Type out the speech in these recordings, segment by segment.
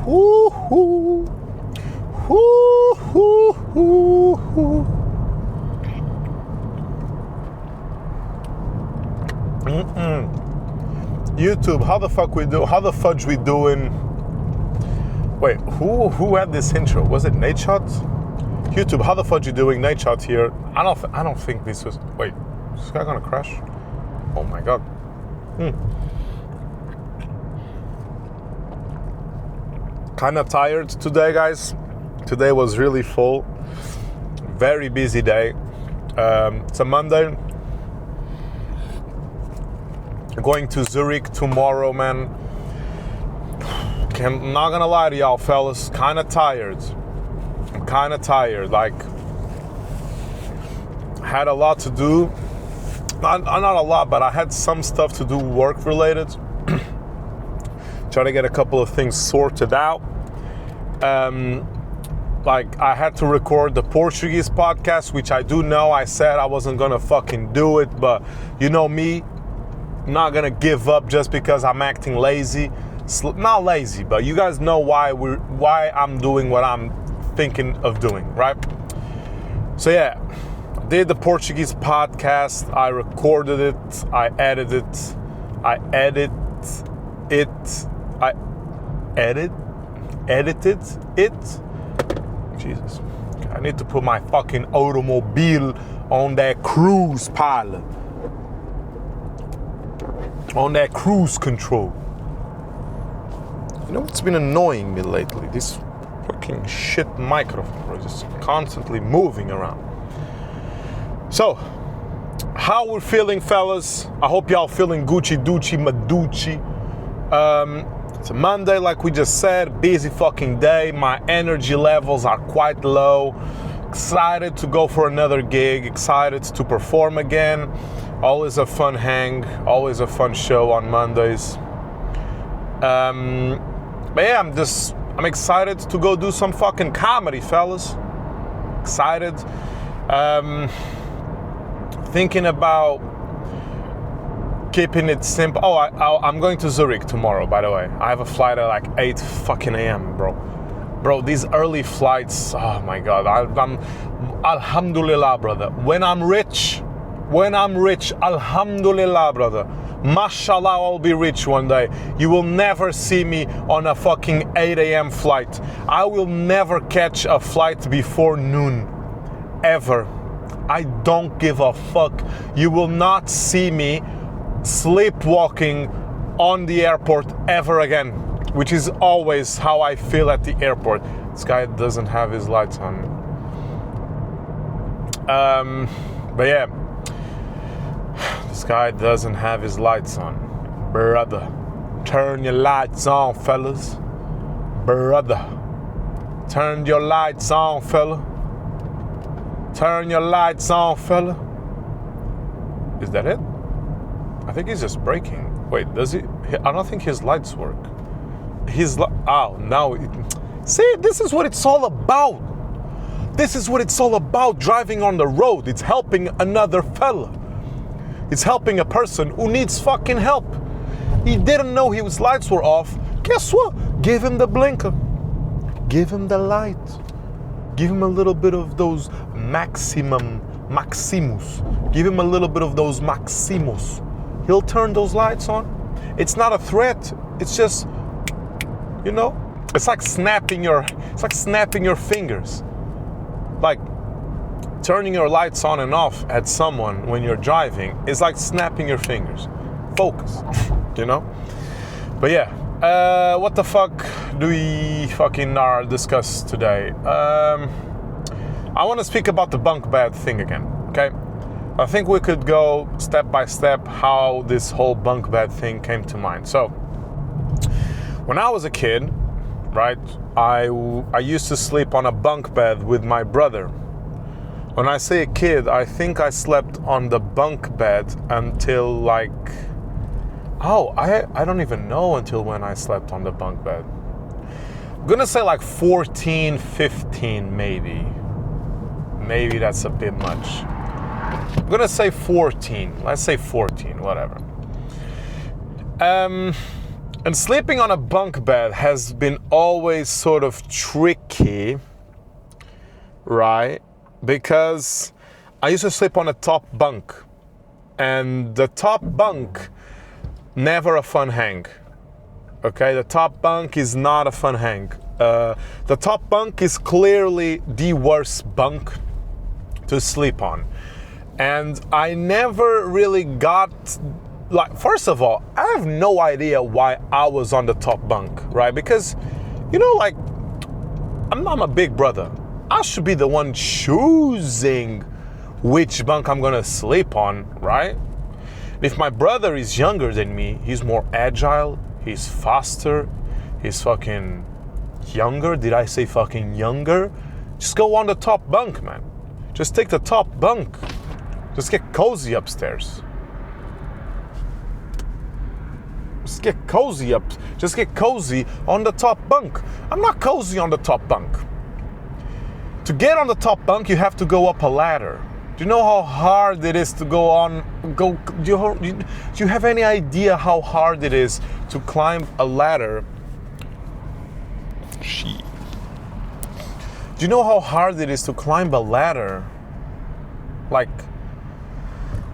Hoo hoo. Hoo hoo hoo hoo. YouTube, how the fudge we doing? Wait, who had this intro? Was it Nate Shot? YouTube, how the fudge you doing? Nate Shot here. I don't think this was. Wait, is this guy gonna crash? Oh my god. Kind of tired today, guys. Today was really full. Very busy day. It's a Monday. Going to Zurich tomorrow, man. I'm not gonna lie to y'all, fellas. Kind of tired. I'm kind of tired. Like, had a lot to do. Not a lot, but I had some stuff to do work related. Try to get a couple of things sorted out. Like, I had to record the Portuguese podcast, which I do know I said I wasn't gonna fucking do it, but you know me, not gonna give up just because I'm acting lazy. Not lazy, but you guys know why I'm doing what I'm thinking of doing, right? So yeah, I did the Portuguese podcast. I recorded it. I edited it. Jesus, I need to put my fucking automobile on that cruise pilot, on that cruise control. You know what's been annoying me lately? This fucking shit microphone, bro, just constantly moving around. So, how we're feeling, fellas? I hope y'all feeling Gucci, Ducci, Maducci. It's a Monday, like we just said, busy fucking day. My energy levels are quite low. Excited to go for another gig, excited to perform again. Always a fun hang, always a fun show on Mondays. But yeah, I'm excited to go do some fucking comedy, fellas. Excited. Thinking about keeping it simple. Oh, I'm going to Zurich tomorrow, by the way. I have a flight at like 8 fucking a.m., bro. Bro, these early flights, oh my God. I'm alhamdulillah, brother. When I'm rich, alhamdulillah, brother. Mashallah, I'll be rich one day. You will never see me on a fucking 8 a.m. flight. I will never catch a flight before noon. Ever. I don't give a fuck. You will not see me sleepwalking on the airport ever again, which is always how I feel at the airport. This guy doesn't have his lights on. But yeah, this guy doesn't have his lights on. Brother, turn your lights on, fellas. Brother, turn your lights on, fella. Turn your lights on, fella. Is that it? I think he's just braking. Wait, does he? I don't think his lights work. Now. See, this is what it's all about. This is what it's all about, driving on the road. It's helping another fella. It's helping a person who needs fucking help. He didn't know his lights were off. Guess what? Give him the blinker. Give him the light. Give him a little bit of those Maximus. Give him a little bit of those Maximus. He'll turn those lights on. It's not a threat. It's just, you know, it's like snapping your fingers. Like turning your lights on and off at someone when you're driving is like snapping your fingers. Focus, you know? But yeah, what the fuck do we fucking discuss today? I want to speak about the bunk bed thing again, okay? I think we could go step by step how this whole bunk bed thing came to mind. So, when I was a kid, right, I used to sleep on a bunk bed with my brother. When I say a kid, I think I slept on the bunk bed until like, I don't even know until when I slept on the bunk bed. I'm gonna say like 14, 15 maybe. Maybe that's a bit much. I'm gonna say 14. Let's say 14, whatever. And sleeping on a bunk bed has been always sort of tricky, right? Because I used to sleep on a top bunk, and the top bunk, never a fun hang. Okay, the top bunk is not a fun hang. The top bunk is clearly the worst bunk to sleep on. And I never really got, like, first of all, I have no idea why I was on the top bunk, right? Because, you know, like, I'm a big brother. I should be the one choosing which bunk I'm gonna sleep on, right? If my brother is younger than me, he's more agile, he's faster, he's fucking younger. Did I say fucking younger? Just go on the top bunk, man. Just take the top bunk. Just get cozy upstairs. Just get cozy up. Just get cozy on the top bunk. I'm not cozy on the top bunk. To get on the top bunk, you have to go up a ladder. Do you know how hard it is to do you have any idea how hard it is to climb a ladder? Shit. Do you know how hard it is to climb a ladder? Like,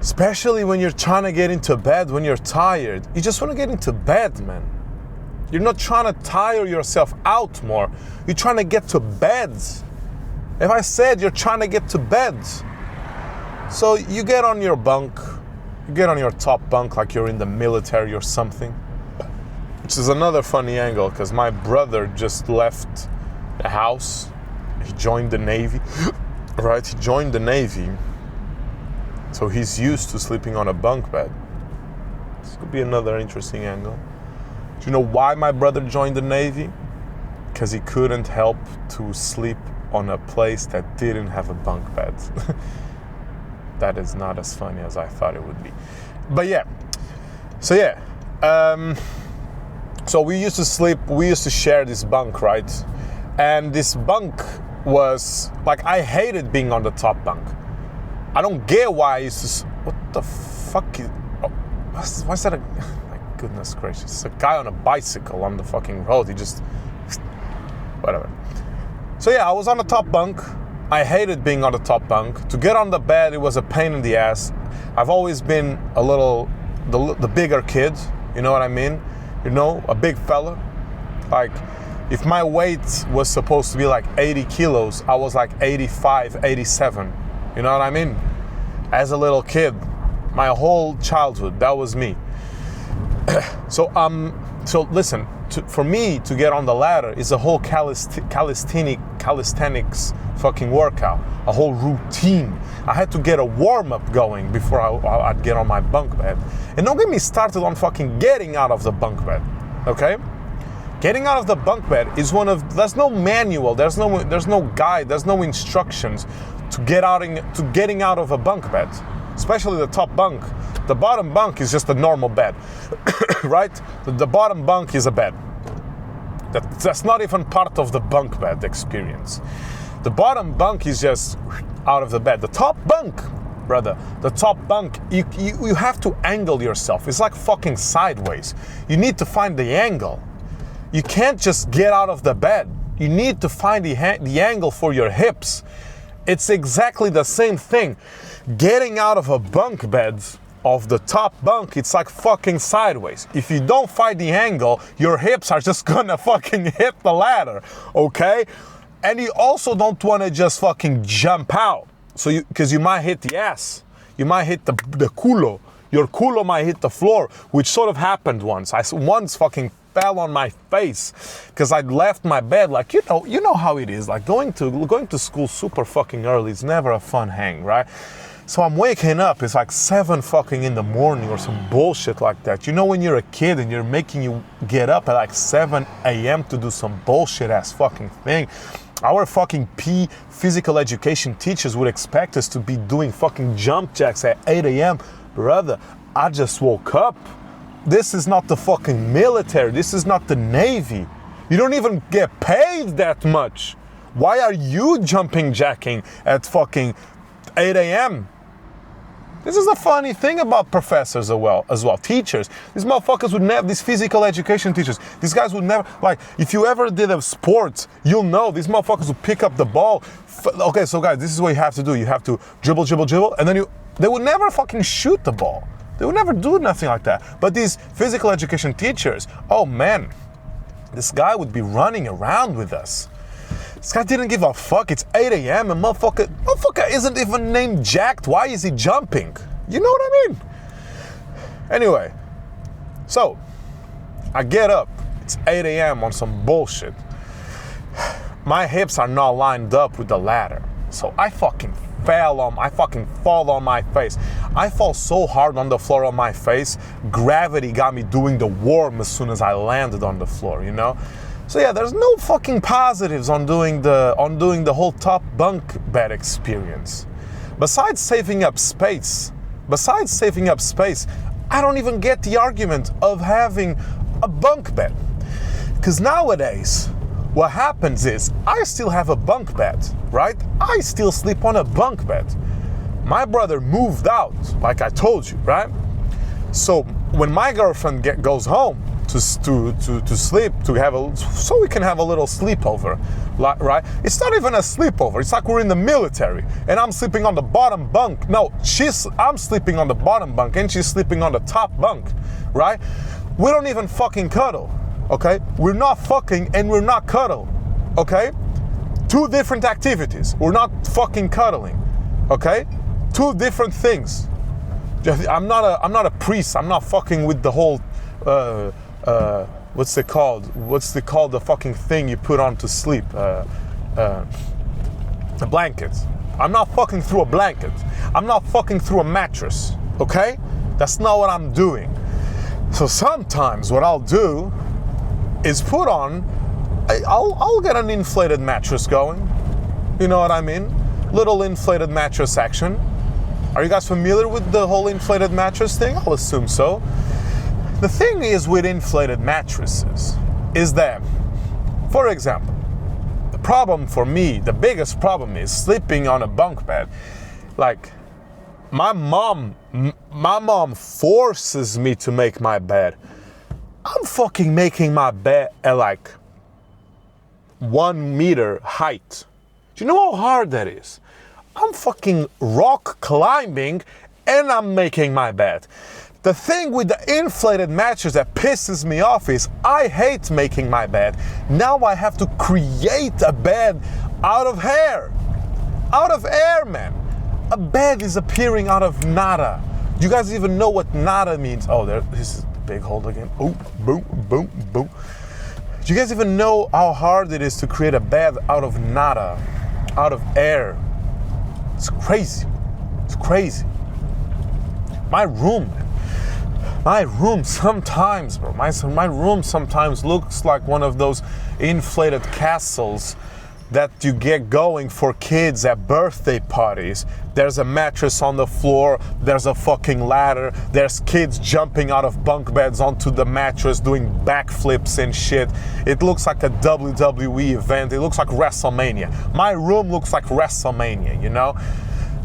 especially when you're trying to get into bed, when you're tired. You just want to get into bed, man. You're not trying to tire yourself out more. You're trying to get to bed. If I said you're trying to get to bed, so you get on your bunk, you get on your top bunk like you're in the military or something, which is another funny angle because my brother just left the house. He joined the Navy, right? He joined the Navy, so he's used to sleeping on a bunk bed. This could be another interesting angle. Do you know why my brother joined the Navy? Because he couldn't help to sleep on a place that didn't have a bunk bed. That is not as funny as I thought it would be. But yeah, so we used to share this bunk, right? And this bunk was, like, I hated being on the top bunk. I don't get why I used to, what the fuck is, why is that my goodness gracious, it's a guy on a bicycle on the fucking road, he just, whatever. So yeah, I was on the top bunk. I hated being on the top bunk. To get on the bed, it was a pain in the ass. I've always been a little, the bigger kid, you know what I mean? You know, a big fella. Like, if my weight was supposed to be like 80 kilos, I was like 85, 87. You know what I mean? As a little kid, my whole childhood, that was me. So listen, for me to get on the ladder is a whole calisthenics fucking workout, a whole routine. I had to get a warm-up going before I'd get on my bunk bed. And don't get me started on fucking getting out of the bunk bed, okay? Getting out of the bunk bed is there's no manual, there's no guide, there's no instructions to getting out of a bunk bed, especially the top bunk. The bottom bunk is just a normal bed, right? The bottom bunk is a bed. That's not even part of the bunk bed experience. The bottom bunk is just out of the bed. The top bunk, brother, the top bunk, you have to angle yourself. It's like fucking sideways. You need to find the angle. You can't just get out of the bed. You need to find the angle for your hips. It's exactly the same thing. Getting out of a bunk bed, of the top bunk, it's like fucking sideways. If you don't find the angle, your hips are just gonna fucking hit the ladder, okay? And you also don't wanna just fucking jump out. So because you might hit the ass. You might hit the culo. Your culo might hit the floor, which sort of happened once. I once fucking fell on my face because I'd left my bed, like, you know how it is, like going to school super fucking early is never a fun hang, right? So I'm waking up, it's like 7 fucking in the morning or some bullshit like that. You know when you're a kid and you're making you get up at like 7 a.m. to do some bullshit ass fucking thing. Our fucking physical education teachers would expect us to be doing fucking jump jacks at 8 a.m. Brother, I just woke up. This is not the fucking military. This is not the Navy. You don't even get paid that much. Why are you jumping jacking at fucking 8 a.m.? This is the funny thing about professors as well. Teachers. These motherfuckers would never, these physical education teachers, these guys would never, like, if you ever did a sport, you'll know these motherfuckers would pick up the ball. Okay, so guys, this is what you have to do. You have to dribble, and then they would never fucking shoot the ball. They would never do nothing like that. But these physical education teachers, oh man, this guy would be running around with us. This guy didn't give a fuck. It's 8 a.m. and motherfucker isn't even named Jacked. Why is he jumping? You know what I mean? Anyway, so I get up. It's 8 a.m. on some bullshit. My hips are not lined up with the ladder. So I fucking fall on my face. I fall so hard on the floor on my face. Gravity got me doing the worm as soon as I landed on the floor, you know? So yeah, there's no fucking positives on doing the whole top bunk bed experience. Besides saving up space, I don't even get the argument of having a bunk bed. Because nowadays, what happens is, I still have a bunk bed, right? I still sleep on a bunk bed. My brother moved out, like I told you, right? So when my girlfriend goes home to sleep, so we can have a little sleepover, right? It's not even a sleepover. It's like we're in the military, and I'm sleeping on the bottom bunk. No, I'm sleeping on the bottom bunk, and she's sleeping on the top bunk, right? We don't even fucking cuddle, okay? We're not fucking, and we're not cuddle, okay? Two different activities. We're not fucking cuddling, okay? Two different things. I'm not a priest. I'm not fucking with the whole what's it called? The fucking thing you put on to sleep? A blanket. I'm not fucking through a blanket. I'm not fucking through a mattress. Okay? That's not what I'm doing. So sometimes what I'll do is I'll get an inflated mattress going. You know what I mean? Little inflated mattress action. Are you guys familiar with the whole inflated mattress thing? I'll assume so. The thing is with inflated mattresses is that, for example, the problem for me, the biggest problem is sleeping on a bunk bed. Like, my mom forces me to make my bed. I'm fucking making my bed at like 1 meter height. Do you know how hard that is? I'm fucking rock climbing and I'm making my bed. The thing with the inflated mattress that pisses me off is I hate making my bed. Now I have to create a bed out of air. Out of air, man. A bed is appearing out of nada. Do you guys even know what nada means? Oh, this is the big hole again. Oh, boom, boom, boom. Do you guys even know how hard it is to create a bed out of nada, out of air? It's crazy. It's crazy. My room sometimes, bro. My room sometimes looks like one of those inflated castles that you get going for kids at birthday parties. There's a mattress on the floor, there's a fucking ladder, there's kids jumping out of bunk beds onto the mattress doing backflips and shit. It looks like a WWE event, it looks like WrestleMania. My room looks like WrestleMania, you know?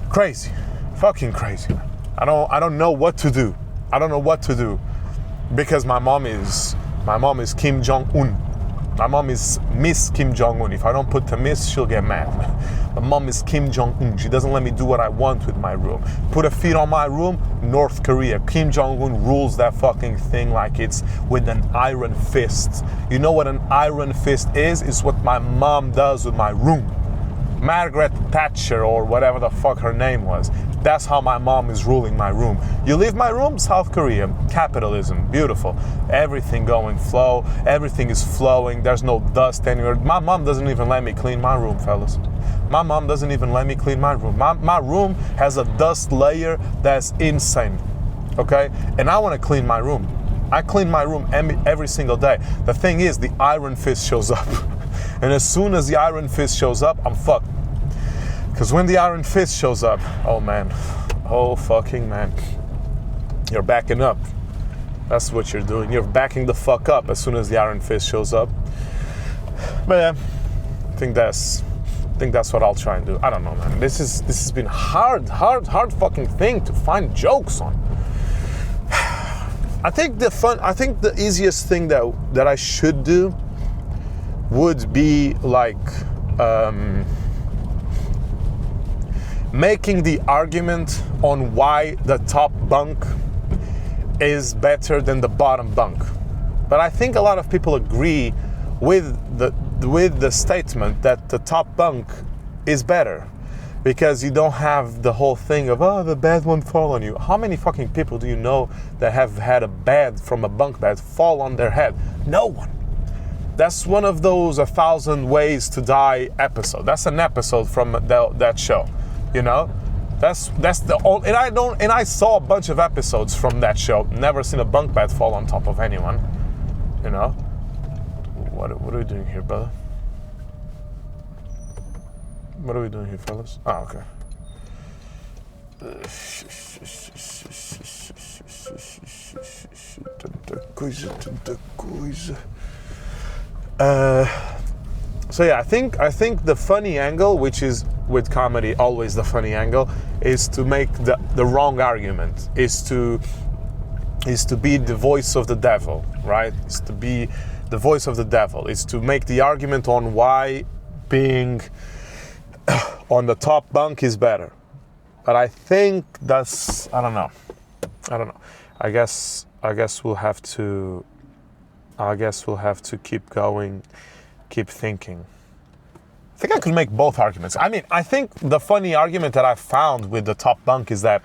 Crazy, fucking crazy. I don't know what to do. I don't know what to do because my mom is Kim Jong-un. My mom is Miss Kim Jong-un. If I don't put the Miss, she'll get mad. My mom is Kim Jong-un. She doesn't let me do what I want with my room. Put a feet on my room, North Korea. Kim Jong-un rules that fucking thing like it's with an iron fist. You know what an iron fist is? It's what my mom does with my room. Margaret Thatcher or whatever the fuck her name was. That's how my mom is ruling my room. You leave my room, South Korea, capitalism, beautiful. Everything going flow, everything is flowing, there's no dust anywhere. My mom doesn't even let me clean my room, fellas. My mom doesn't even let me clean my room. My room has a dust layer that's insane, okay? And I want to clean my room. I clean my room every single day. The thing is, the iron fist shows up. And as soon as the iron fist shows up, I'm fucked. Because when the iron fist shows up, oh man, oh fucking man, you're backing up. That's what you're doing. You're backing the fuck up as soon as the iron fist shows up. But yeah, I think that's I think that's what I'll try and do. I don't know, man. This has been hard fucking thing to find jokes on. I think the easiest thing that I should do would be like making the argument on why the top bunk is better than the bottom bunk. But I think a lot of people agree with the statement that the top bunk is better, because you don't have the whole thing of, oh, the bed won't fall on you. How many fucking people do you know that have had a bed from a bunk bed fall on their head? No one. That's one of those 1,000 Ways to Die episode. That's an episode from that show, you know? That's the only, and I saw a bunch of episodes from that show. Never seen a bunk bed fall on top of anyone, you know? What are we doing here, brother? What are we doing here, fellas? Oh, okay. So yeah, I think the funny angle, which is with comedy always the funny angle, is to make the wrong argument, is to be the voice of the devil, right? Is to be the voice of the devil, is to make the argument on why being on the top bunk is better. But I think that's, I don't know. I guess we'll have to keep going, keep thinking. I think I could make both arguments. I mean, I think the funny argument that I found with the top bunk is that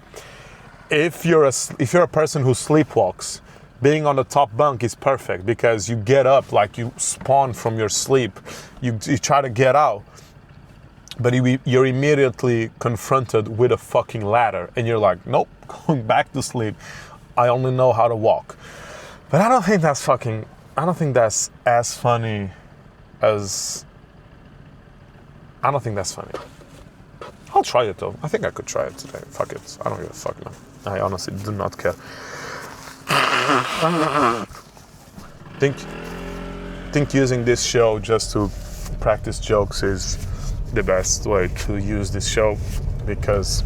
if you're a person who sleepwalks, being on the top bunk is perfect, because you get up like you spawn from your sleep. You try to get out, but you're immediately confronted with a fucking ladder, and you're like, nope, going back to sleep. I only know how to walk. But I don't think that's as funny as... I don't think that's funny. I'll try it though. I think I could try it today. Fuck it. I don't give a fuck now. I honestly do not care. Think using this show just to practice jokes is the best way to use this show, because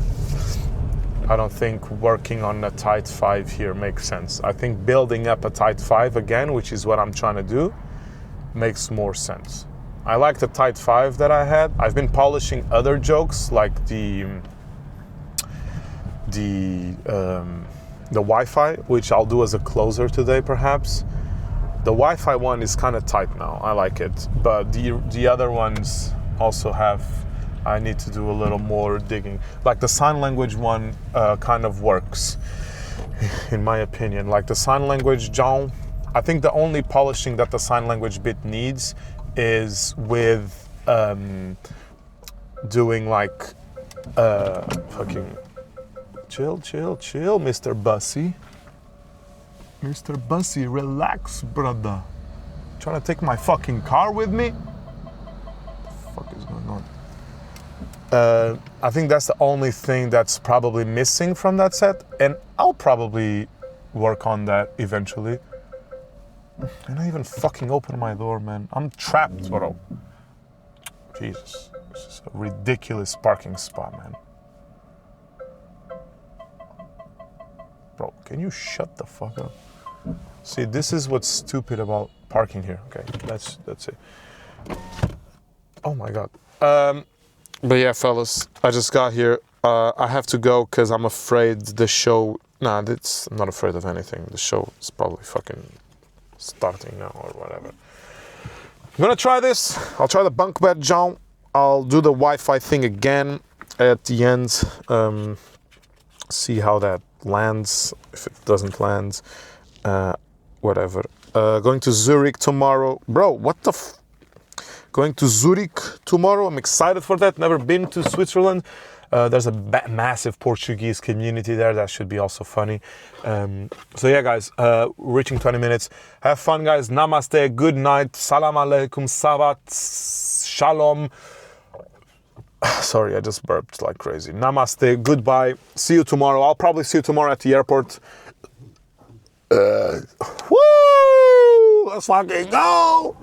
I don't think working on a tight 5 here makes sense. I think building up a tight 5 again, which is what I'm trying to do, makes more sense. I like the tight 5 that I had. I've been polishing other jokes, like the Wi-Fi, which I'll do as a closer today, perhaps. The Wi-Fi one is kind of tight now. I like it, but the other ones also have. I need to do a little more digging. Like the sign language one kind of works, in my opinion. Like the sign language, John. I think the only polishing that the sign language bit needs is with doing like fucking chill, Mr. Bussy. Mr. Bussy, relax, brother. Trying to take my fucking car with me? What the fuck is going on? I think that's the only thing that's probably missing from that set, and I'll probably work on that eventually. And I even fucking opened my door, man. I'm trapped, bro. Jesus, this is a ridiculous parking spot, man. Bro, can you shut the fuck up? See, this is what's stupid about parking here. Okay, that's it. Oh my god. But yeah, fellas, I just got here. I have to go because I'm afraid the show... Nah, I'm not afraid of anything. The show is probably fucking starting now or whatever. I'm gonna try this. I'll try the bunk bed, John. I'll do the Wi-Fi thing again at the end. See how that lands. If it doesn't land, whatever. Going to Zurich tomorrow. Bro, what the going to Zurich tomorrow. I'm excited for that. Never been to Switzerland. There's a massive Portuguese community there. That should be also funny. So yeah, guys, reaching 20 minutes. Have fun, guys. Namaste. Good night. Salam alaikum. Savat. Shalom. Sorry, I just burped like crazy. Namaste. Goodbye. See you tomorrow. I'll probably see you tomorrow at the airport. Woo! Let's fucking go!